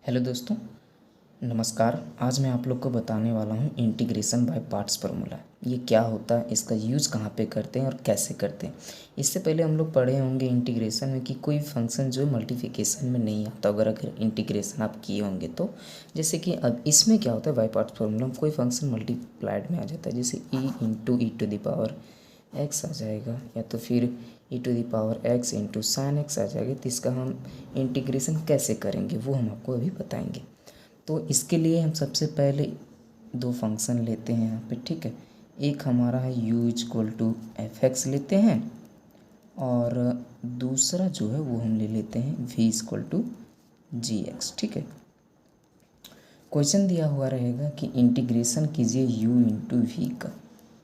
Hello दोस्तों, नमस्कार। आज मैं आप लोग को बताने वाला हूँ इंटीग्रेशन बाय पार्ट्स फार्मूला। ये क्या होता है, इसका यूज़ कहाँ पे करते हैं और कैसे करते हैं। इससे पहले हम लोग पढ़े होंगे इंटीग्रेशन में कि कोई फंक्शन जो मल्टीप्लिकेशन में नहीं आता अगर इंटीग्रेशन आप किए होंगे तो। जैसे कि अब इसमें क्या होता है, बाय पार्ट्स फार्मूला में कोई फंक्शन मल्टीप्लाइड में आ जाता है, जैसे e एक्स आ जाएगा, या तो फिर e एक्स साइन एक्स आ जाएगा। तो इसका हम इंटीग्रेशन कैसे करेंगे वो हम आपको अभी बताएंगे। तो इसके लिए हम सबसे पहले दो फंक्शन लेते हैं यहाँ पे, ठीक है। एक हमारा है u=f(x) लेते हैं, और दूसरा जो है वो हम ले लेते हैं v=gx, ठीक है। क्वेश्चन दिया हुआ रहेगा कि इंटीग्रेशन कीजिए u/v का,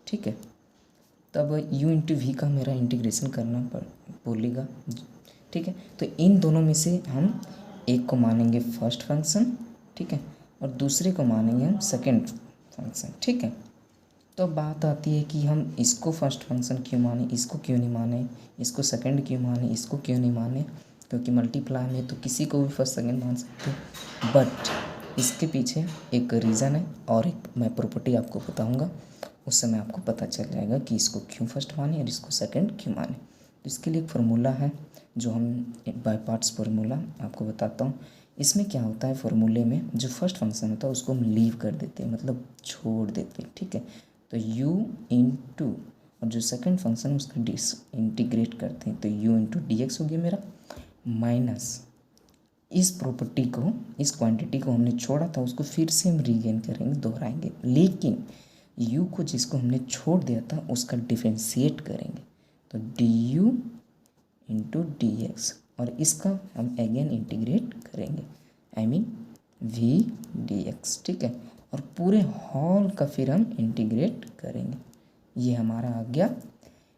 ठीक है। तब u/v का मेरा इंटीग्रेशन करना बोलेगा, ठीक है। तो इन दोनों में से हम एक को मानेंगे फर्स्ट फंक्शन, ठीक है, और दूसरे को मानेंगे हम सेकंड फंक्शन, ठीक है। तो बात आती है कि हम इसको फर्स्ट फंक्शन क्यों माने, इसको क्यों नहीं माने, इसको सेकंड क्यों माने, इसको क्यों नहीं माने। क्योंकि मल्टीप्लाई में तो किसी को भी फर्स्ट सेकंड मान सकते हैं, बट इसके पीछे एक रीज़न है और एक मैं प्रॉपर्टी आपको बताऊंगा। उस समय आपको पता चल जाएगा कि इसको क्यों फर्स्ट माने और इसको सेकंड क्यों माने। तो इसके लिए एक फार्मूला है जो हम बाय पार्ट्स फार्मूला आपको बताता हूँ। इसमें क्या होता है, फार्मूले में जो फर्स्ट फंक्शन होता है उसको हम लीव कर देते हैं, मतलब छोड़ देते हैं, ठीक है। तो u/, और जो सेकंड फंक्शन है उसका इंटीग्रेट करते हैं, तो u/dx हो गया मेरा, माइनस इस प्रॉपर्टी को, इस क्वांटिटी को हमने छोड़ा था उसको फिर से हम रीगेन करेंगे, दोहराएंगे, लेकिन u को जिसको हमने छोड़ दिया था उसका डिफरेंशिएट करेंगे, तो du/dx, और इसका हम अगेन इंटीग्रेट करेंगे, आई मीन v/dx, ठीक है। और पूरे हॉल का फिर हम इंटीग्रेट करेंगे। ये हमारा आ गया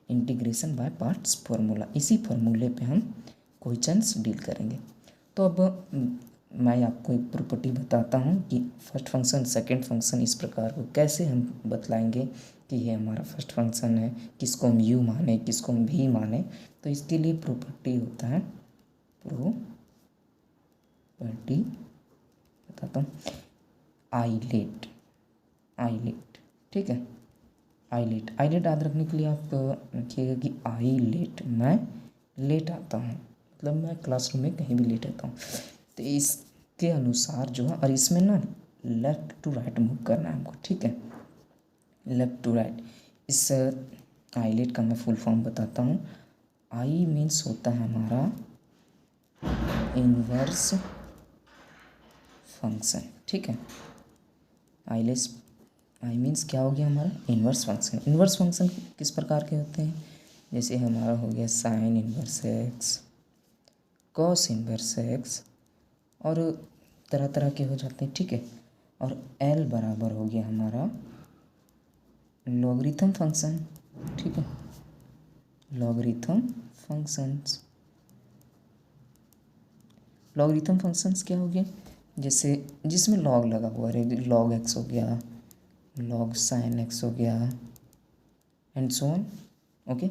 इंटीग्रेशन बाय पार्ट्स फार्मूला। इसी फार्मूले पे हम क्वेश्चंस डील करेंगे। तो अब मैं आपको एक प्रॉपर्टी बताता हूँ कि फर्स्ट फंक्शन सेकंड फंक्शन इस प्रकार को कैसे हम बतलाएंगे कि ये हमारा फर्स्ट फंक्शन है, किसको हम u माने, किसको हम v माने। तो इसके लिए प्रॉपर्टी होता है, प्रॉपर्टी बताता हूँ, आइलेट, ठीक है। आइलेट याद रखने के लिए आप रखिएगा कि आइलेट, मैं लेट आता हूँ, मतलब मैं क्लासरूम में कहीं भी लेट आता हूँ। तो इसके अनुसार जो है, और इसमें ना लेफ़्ट टू राइट मूव करना है हमको, ठीक है, लेफ़्ट टू राइट। इस आइलेट का मैं फुल फॉर्म बताता हूँ। आई मीन्स होता है हमारा इन्वर्स फंक्शन, ठीक है। आई मीन्स क्या हो गया हमारा इन्वर्स फंक्शन। इन्वर्स फंक्शन किस प्रकार के होते हैं, जैसे हमारा हो गया sign inverse x, cos inverse x, और तरह तरह के हो जाते हैं, ठीक है। और एल बराबर हो गया हमारा लॉगरिथम फंक्शन, ठीक है, लॉगरिथम फंक्शंस। लॉगरिथम फंक्शंस क्या हो गया, जैसे जिसमें लॉग लगा हुआ है, लॉग एक्स हो गया, लॉग साइन एक्स हो गया, एंड सो ऑन, ओके।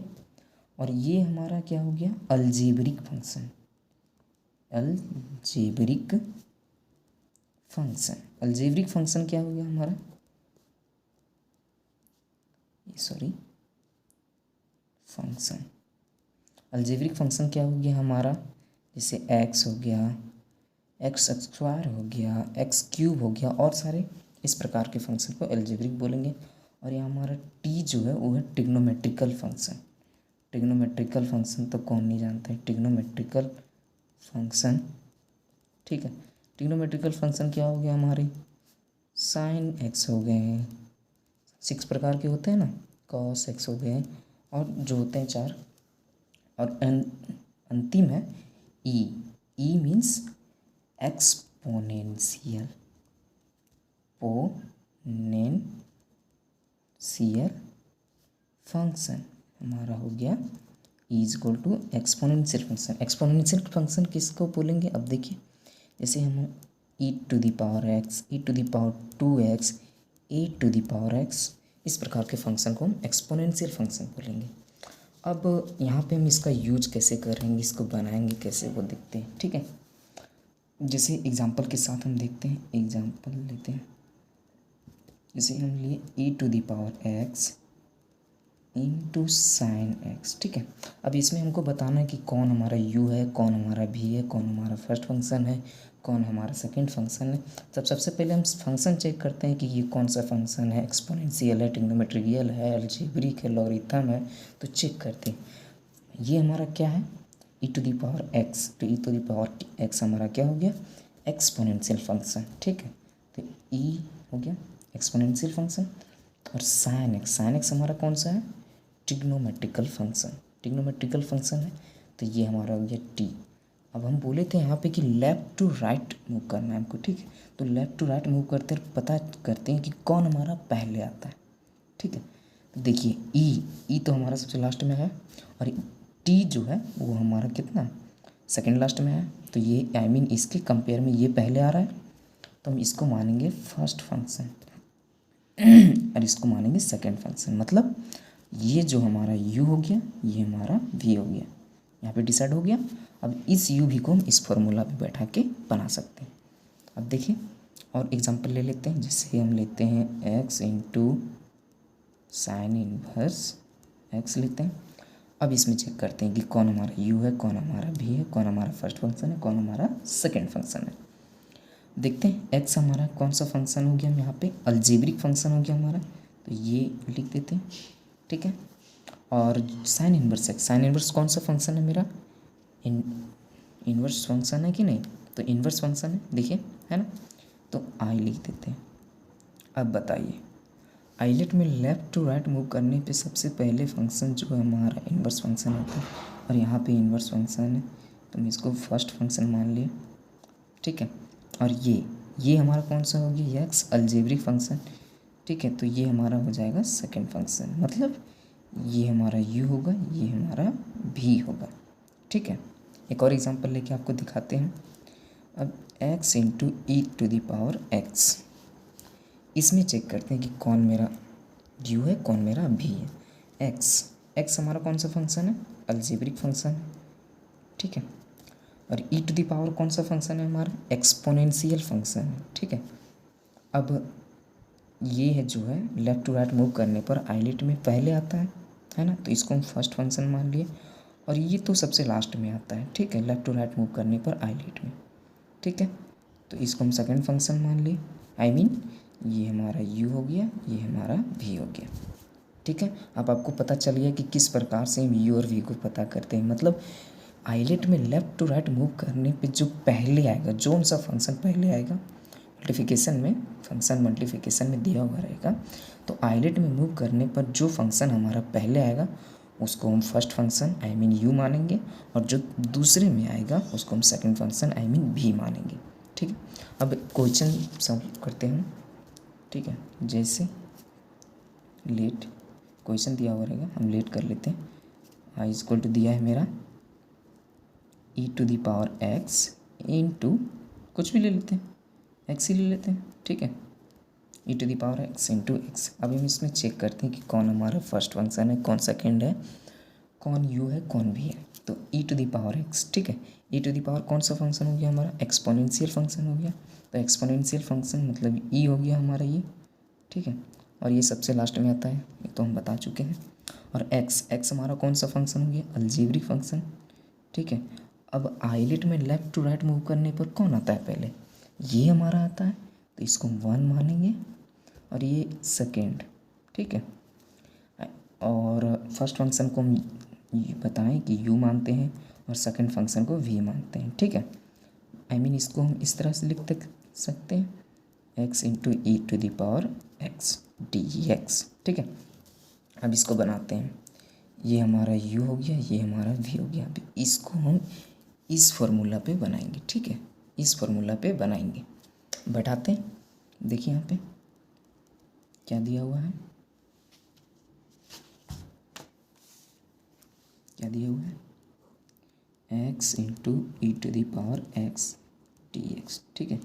और ये हमारा क्या हो गया, algebraic function, algebraic function. Algebraic function क्या हो गया हमारा, सॉरी, फंक्शन, अलजेब्रिक फंक्शन क्या हो गया हमारा, जैसे एक्स हो गया, x² हो गया, x³ हो गया, और सारे इस प्रकार के फंक्शन को अलजेब्रिक बोलेंगे। और यहाँ हमारा t जो है वो है ट्रिग्नोमेट्रिकल फंक्शन। ट्रिग्नोमेट्रिकल फंक्शन तो कौन नहीं जानता है, ट्रिग्नोमेट्रिकल फंक्शन, ठीक है। ट्रिग्नोमेट्रिकल फंक्शन क्या हो गया हमारे, साइन एक्स हो गए, 6 प्रकार के होते हैं ना, कॉस एक्स हो गए, और जो होते हैं 4, और अंतिम है ई मीन्स एक्सपोनेंशियल, फंक्शन हमारा हो गया E=टू एक्सपोनेंशियल फंक्शन। एक्सपोनेंशियल फंक्शन किसको बोलेंगे, अब देखिए, जैसे हम e⁻x, e⁻2x, e⁻x, इस प्रकार के फंक्शन को हम एक्सपोनेंशियल फंक्शन बोलेंगे। अब यहाँ पे हम इसका यूज कैसे करेंगे, इसको बनाएंगे कैसे, वो देखते हैं, ठीक है। जैसे एग्जांपल के साथ हम देखते हैं, एग्जांपल लेते हैं, जैसे हम लिए e to the power x into sine x, ठीक है। अब इसमें हमको बताना है कि कौन हमारा u है, कौन हमारा v है, कौन हमारा फर्स्ट फंक्शन है, कौन हमारा सेकंड फंक्शन है। सबसे पहले हम फंक्शन चेक करते हैं कि ये कौन सा फंक्शन है, एक्सपोनेंशियल है, ट्रिग्नोमेट्रियल है, अलजेब्रिक है, लॉगरिथम है। तो चेक करते हैं ये हमारा क्या है, e to the power x। तो e to the power x हमारा क्या हो गया, एक्सपोनेंशियल फंक्शन, ठीक है। तो e हो गया एक्सपोनेंशियल फंक्शन, और साइन एक्स हमारा कौन सा है, ट्रिग्नोमेट्रिकल फंक्शन, ट्रिग्नोमेट्रिकल फंक्शन है। तो ये हमारा हो गया t। अब हम बोले थे यहाँ पे कि लेफ़्ट टू राइट मूव करना है हमको, ठीक है। तो लेफ़्ट टू राइट मूव करते पता करते हैं कि कौन हमारा पहले आता है, ठीक है। तो देखिए ई तो हमारा सबसे लास्ट में है, और टी जो है वो हमारा कितना सेकंड लास्ट में है। तो ये आई मीन इसके कंपेयर में ये पहले आ रहा है, तो हम इसको मानेंगे फर्स्ट फंक्शन और इसको मानेंगे सेकंड फंक्शन। मतलब ये जो हमारा u हो गया, ये हमारा v हो गया, यहाँ पे डिसाइड हो गया। अब इस u v को हम इस फॉर्मूला पे बैठा के बना सकते हैं। अब देखिए और एग्जांपल ले लेते हैं, जैसे हम लेते हैं x into sine inverse x लेते हैं। अब इसमें चेक करते हैं कि कौन हमारा u है, कौन हमारा v है, कौन हमारा फर्स्ट फंक्शन है, कौन हमारा सेकेंड फंक्शन है। देखते हैं x हमारा कौन सा फंक्शन हो गया, यहाँ पे अलजेब्रिक फंक्शन हो गया हमारा, तो ये लिख देते हैं, ठीक है। और साइन इनवर्स कौन सा फंक्शन है मेरा, इनवर्स फंक्शन है कि नहीं, तो इनवर्स फंक्शन है, देखिए है ना। तो आई लिख देते हैं। अब बताइए आइलेट में लेफ़्ट टू राइट मूव करने पे सबसे पहले फंक्शन जो है हमारा इनवर्स फंक्शन होता है, और यहाँ पे इनवर्स फंक्शन है तो हम इसको फर्स्ट फंक्शन मान लिए, ठीक है। और ये हमारा कौन सा हो गया, एक्स अलजेब्रिक फंक्शन, ठीक है। तो ये हमारा हो जाएगा सेकंड फंक्शन, मतलब ये हमारा u होगा, ये हमारा v होगा, ठीक है। एक और एग्जांपल लेके आपको दिखाते हैं। अब x into e to the power x, इसमें चेक करते हैं कि कौन मेरा u है, कौन मेरा v है। x हमारा कौन सा फंक्शन है, अलजेब्रिक फंक्शन है, ठीक है। और e टू द पावर कौन सा फंक्शन है हमारा, एक्सपोनेंशियल फंक्शन है, ठीक है। अब ये है जो है लेफ़्ट टू राइट मूव करने पर आइलेट में पहले आता है ना, तो इसको हम फर्स्ट फंक्शन मान लिए। और ये तो सबसे लास्ट में आता है, ठीक है, लेफ़्ट टू राइट मूव करने पर आइलेट में, ठीक है। तो इसको हम सेकंड फंक्शन मान लिए, आई मीन ये हमारा u हो गया, ये हमारा v हो गया, ठीक है। अब आपको पता चल गया कि किस प्रकार से हम u और v को पता करते हैं। मतलब आइलेट में लेफ़्ट टू राइट मूव करने पे जो पहले आएगा, जो सा फंक्शन पहले आएगा मल्टीप्लिकेशन में, फंक्शन मल्टीप्लिकेशन में दिया हुआ रहेगा, तो आइलेट में मूव करने पर जो फंक्शन हमारा पहले आएगा उसको हम first function I mean u मानेंगे, और जो दूसरे में आएगा उसको हम second function I mean v मानेंगे, ठीक है। अब क्वेश्चन सॉल्व करते हैं, ठीक है। जैसे लेट क्वेश्चन दिया हुआ रहेगा, हम लेट कर लेते हैं। आई इक्वल टू दिया है मेरा e to the power x into कुछ भी ले लेते हैं, x ही ले लेते हैं, ठीक है, e to the power x into x. अब हम इसमें चेक करते हैं कि कौन हमारा फर्स्ट फंक्शन है, कौन सेकंड है, कौन u है, कौन v है। तो e to the power x, ठीक है। e टू द पावर कौन सा फंक्शन हो गया हमारा, एक्सपोनेंशियल फंक्शन हो गया। तो एक्सपोनेंशियल फंक्शन मतलब e हो गया हमारा ये, ठीक है। और ये सबसे लास्ट में आता है, ये तो हम बता चुके हैं। और x हमारा कौन सा फंक्शन हो गया, अलजेब्रिक फंक्शन, ठीक है। अब आइलेट में लेफ़्ट टू राइट मूव करने पर कौन आता है पहले, ये हमारा आता है, तो इसको हम 1 मानेंगे, और ये सेकेंड, ठीक है। और फर्स्ट फंक्शन को हम ये बताएं कि u मानते हैं, और सेकंड फंक्शन को v मानते हैं, ठीक है। आई मीन इसको हम इस तरह से लिख सकते हैं, x into e to the power x dx, ठीक है। अब इसको बनाते हैं, ये हमारा u हो गया, ये हमारा v हो गया। अब इसको हम इस फॉर्मूला पे बनाएंगे, ठीक है, इस फॉर्मूला पे बनाएंगे। बैठाते हैं, देखिए यहाँ पे क्या दिया हुआ है, क्या दिया हुआ है, x into e to the power x dx, ठीक है।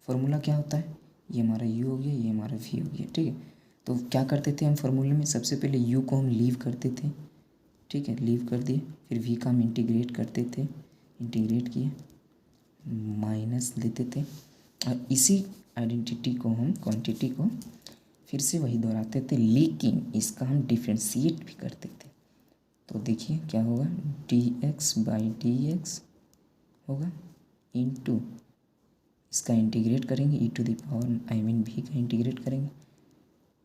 फॉर्मूला क्या होता है, ये हमारा u हो गया, ये हमारा v हो गया, ठीक है। तो क्या करते थे हम फार्मूले में, सबसे पहले u को हम लीव करते थे, ठीक है, लीव कर दिए, फिर v का हम इंटीग्रेट करते थे, इंटीग्रेट किए, माइनस देते थे और इसी आइडेंटिटी को हम क्वांटिटी को फिर से वही दोहराते थे, लेकिन इसका हम डिफ्रेंशिएट भी करते थे। तो देखिए क्या होगा, dx बाई dx होगा इनटू इसका इंटीग्रेट करेंगे e to the power v का इंटीग्रेट करेंगे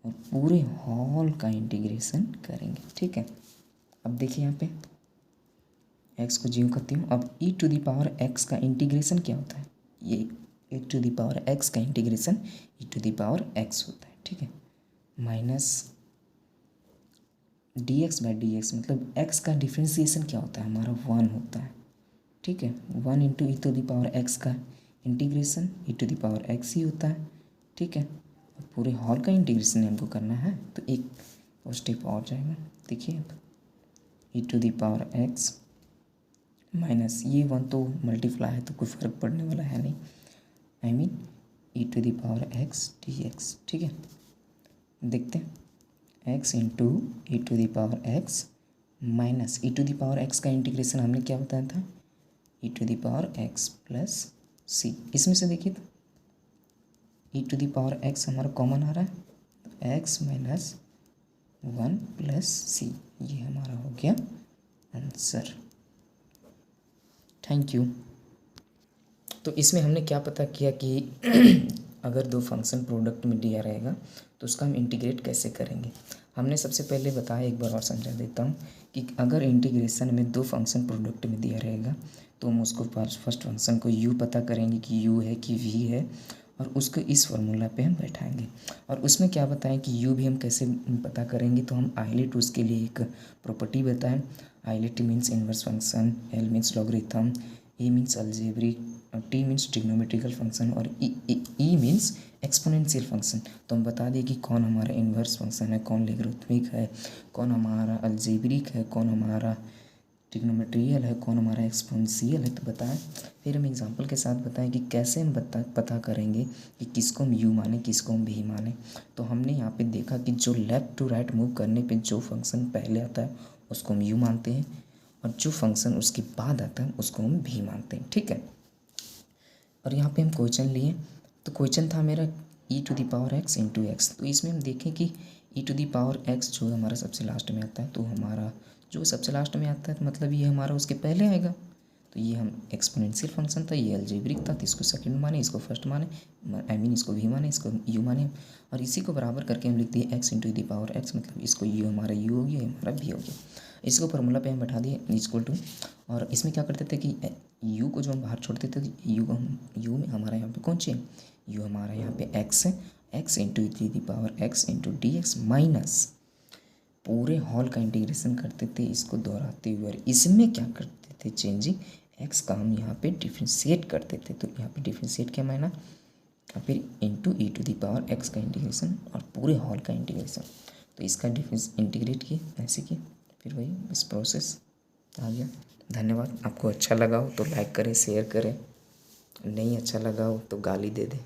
और पूरे होल का इंटीग्रेशन करेंगे। ठीक है, अब देखिए यहाँ पे x को जीरो करती हूँ। अब e to the power x का इंटीग्रेशन क्या होता है, ये e to the power x का integration e to the power x होता है। ठीक है, माइनस dx बाई dx मतलब x का डिफ्रेंसिएशन क्या होता है हमारा 1 होता है। ठीक है, 1 into e to the power x का integration e to the power x ही होता है। ठीक है, और पूरे हॉल का इंटीग्रेशन हमको करना है तो एक और स्टेप और जाएगा। देखिए अब e to the power x minus ये 1 तो मल्टीप्लाई है तो कोई फ़र्क पड़ने वाला है नहीं, I mean e to the power x dx। ठीक है, देखते हैं x into e to the power x minus e to the power x का इंटीग्रेशन हमने क्या बताया था, e to the power x plus c. इसमें से देखिए तो e to the power x हमारा कॉमन आ रहा है तो x माइनस 1 प्लस सी, ये हमारा हो गया आंसर। Thank you. तो इसमें हमने क्या पता किया कि अगर दो फंक्शन प्रोडक्ट में दिया रहेगा तो उसका हम इंटीग्रेट कैसे करेंगे। हमने सबसे पहले बताया, एक बार और समझा देता हूँ कि अगर इंटीग्रेशन में दो फंक्शन प्रोडक्ट में दिया रहेगा तो हम उसको फर्स्ट फंक्शन को u पता करेंगे कि u है कि v है और उसको इस फार्मूला पे हम बैठाएंगे। और उसमें क्या बताएं कि u भी हम कैसे पता करेंगे, तो हम आइलेट उसके लिए एक प्रॉपर्टी बताएं। ILATE means inverse function, l means logarithm, a means algebraic, t means trigonometrical function और e मीन्स एक्सपोनेंशियल फंक्शन। तो हम बता दें कि कौन हमारा इन्वर्स फंक्शन है, कौन लॉगरिथमिक है, कौन हमारा अलजेब्रिक है, कौन हमारा ट्रिग्नोमेट्रियल है, कौन हमारा एक्सपोनेंशियल है। तो बताएं, फिर हम एग्जांपल के साथ बताएं कि कैसे हम पता करेंगे कि किसको हम u माने किसको हम v माने। तो हमने यहाँ पे देखा कि जो लेफ़्ट टू राइट मूव करने पे जो फंक्शन पहले आता है उसको हम u मानते हैं और जो फंक्शन उसके बाद आता है उसको हम v मानते हैं। ठीक है, और यहाँ पे हम क्वेश्चन लिए तो क्वेश्चन था मेरा e to the power x into x. तो इसमें हम देखें कि e to the power x जो हमारा सबसे लास्ट में आता है, तो हमारा जो सबसे लास्ट में आता है मतलब ये हमारा उसके पहले आएगा। तो ये हम एक्सपोनेंशियल फंक्शन था, ये अलजेब्रिक था, तो इसको सेकंड माने, इसको फर्स्ट माने, आई मीन इसको v माने, इसको u माने और इसी को बराबर करके हम लिख दिए x into the power x मतलब इसको u हमारा u हो गया, हमारा v हो गया। इसको फार्मूला पे हम बैठा दिए इक्वल टू, और इसमें क्या करते थे कि u को जो हम बाहर छोड़ते थे तो u में हमारा यहाँ पे कौन सी है, u हमारा यहाँ पे x है, x into the power x into D x minus पूरे हॉल का इंटीग्रेशन करते थे इसको दोहराते हुए, और इसमें क्या करते थे चेंजिंग x का हम यहाँ पे डिफ्रेंशिएट करते थे। तो यहाँ पे डिफ्रेंशिएट क्या मायना, और फिर into e to the power x का इंटीग्रेशन और पूरे हॉल का इंटीग्रेशन। तो इसका डिफरेंस इंटीग्रेट किए ऐसे किए, फिर वही इस प्रोसेस आ गया। धन्यवाद। आपको अच्छा लगा हो तो लाइक करें, शेयर करें, नहीं अच्छा लगा हो तो गाली दे दें।